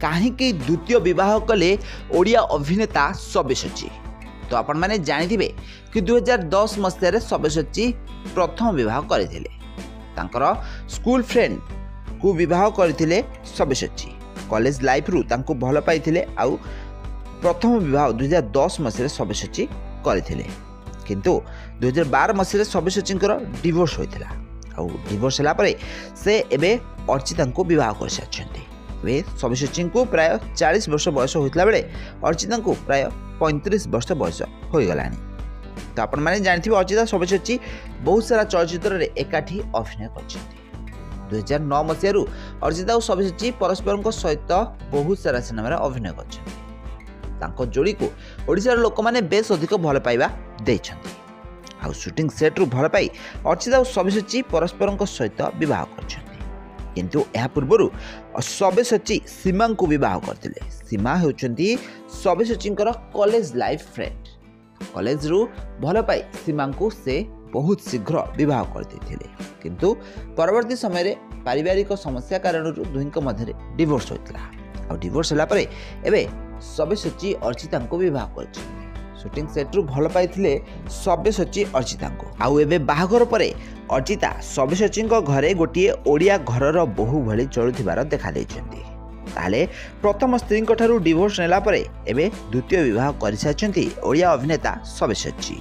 କାହିଁକି ଦ୍ୱିତୀୟ ବିବାହ କଲେ ଓଡ଼ିଆ ଅଭିନେତା ସବ୍ୟସାଚୀ। ତ ଆପଣମାନେ ଜାଣିଥିବେ କି 2010 ମସିହାରେ ସବ୍ୟସାଚୀ ପ୍ରଥମ ବିବାହ କରିଥିଲେ। ତାଙ୍କର ସ୍କୁଲ ଫ୍ରେଣ୍ଡକୁ ବିବାହ କରିଥିଲେ ସବ୍ୟସାଚୀ। କଲେଜ ଲାଇଫରୁ ତାଙ୍କୁ ଭଲ ପାଇଥିଲେ ଆଉ ପ୍ରଥମ ବିବାହ 2010 ମସିହାରେ ସବ୍ୟସାଚୀ କରିଥିଲେ। କିନ୍ତୁ 2012 ମସିହାରେ ସବ୍ୟସାଚୀଙ୍କର ଡିଭୋର୍ସ ହୋଇଥିଲା। ଆଉ ଡିଭୋର୍ସ ହେଲା ପରେ ସେ ଏବେ ଅର୍ଚ୍ଚିତାଙ୍କୁ ବିବାହ କରିସାରିଛନ୍ତି। ଏବେ ସବ୍ୟସାଚୀଙ୍କୁ ପ୍ରାୟ 40 ବର୍ଷ ବୟସ ହୋଇଥିଲା ବେଳେ ଅର୍ଚ୍ଚିତାଙ୍କୁ ପ୍ରାୟ 35 ବର୍ଷ ବୟସ ହୋଇଗଲାଣି। ତ ଆପଣମାନେ ଜାଣିଥିବେ ଅର୍ଚ୍ଚିତା ସବ୍ୟସାଚୀ ବହୁତ ସାରା ଚଳଚ୍ଚିତ୍ରରେ ଏକାଠି ଅଭିନୟ କରିଛନ୍ତି। 2009 ମସିହାରୁ ଅର୍ଚ୍ଚିତା ଓ ସବ୍ୟସାଚୀ ପରସ୍ପରଙ୍କ ସହିତ ବହୁତ ସାରା ସିନେମାରେ ଅଭିନୟ କରିଛନ୍ତି। ତାଙ୍କ ଯୋଡ଼ିକୁ ଓଡ଼ିଶାର ଲୋକମାନେ ବେଶ ଅଧିକ ଭଲ ପାଇବା ଦେଇଛନ୍ତି। ଆଉ ସୁଟିଂ ସେଟ୍ରୁ ଭଲ ପାଇ ଅର୍ଚ୍ଚିତା ଓ ସବ୍ୟସାଚୀ ପରସ୍ପରଙ୍କ ସହିତ ବିବାହ କରିଛନ୍ତି। କିନ୍ତୁ ଏହା ପୂର୍ବରୁ ସବ୍ୟସାଚୀ ସୀମାଙ୍କୁ ବିବାହ କରିଥିଲେ। ସୀମା ହେଉଛନ୍ତି ସବ୍ୟସାଚୀଙ୍କର କଲେଜ ଲାଇଫ୍ ଫ୍ରେଣ୍ଡ। କଲେଜରୁ ଭଲ ପାଇ ସୀମାଙ୍କୁ ସେ ବହୁତ ଶୀଘ୍ର ବିବାହ କରିଦେଇଥିଲେ। କିନ୍ତୁ ପରବର୍ତ୍ତୀ ସମୟରେ ପାରିବାରିକ ସମସ୍ୟା କାରଣରୁ ଦୁହିଁଙ୍କ ମଧ୍ୟରେ ଡିଭୋର୍ସ ହୋଇଥିଲା। ଆଉ ଡିଭୋର୍ସ ହେଲା ପରେ ଏବେ ସବ୍ୟସାଚୀ ଅର୍ଚ୍ଚିତାଙ୍କୁ ବିବାହ କରିଛନ୍ତି। ସୁଟିଂ ସେଟ୍ରୁ ଭଲ ପାଇଥିଲେ ସବ୍ୟସାଚୀ ଅର୍ଚ୍ଚିତାଙ୍କୁ। ଆଉ ଏବେ ବାହାଘର ପରେ ଅର୍ଚ୍ଚିତା ସବ୍ୟସାଚୀଙ୍କ ଘରେ ଗୋଟିଏ ଓଡ଼ିଆ ଘରର ବୋହୂ ଭଳି ଚଳୁଥିବାର ଦେଖାଦେଇଛନ୍ତି। ତାହେଲେ ପ୍ରଥମ ସ୍ତ୍ରୀଙ୍କ ଠାରୁ ଡିଭୋର୍ସ ନେଲା ପରେ ଏବେ ଦ୍ୱିତୀୟ ବିବାହ କରିସାରିଛନ୍ତି ଓଡ଼ିଆ ଅଭିନେତା ସବ୍ୟସାଚୀ।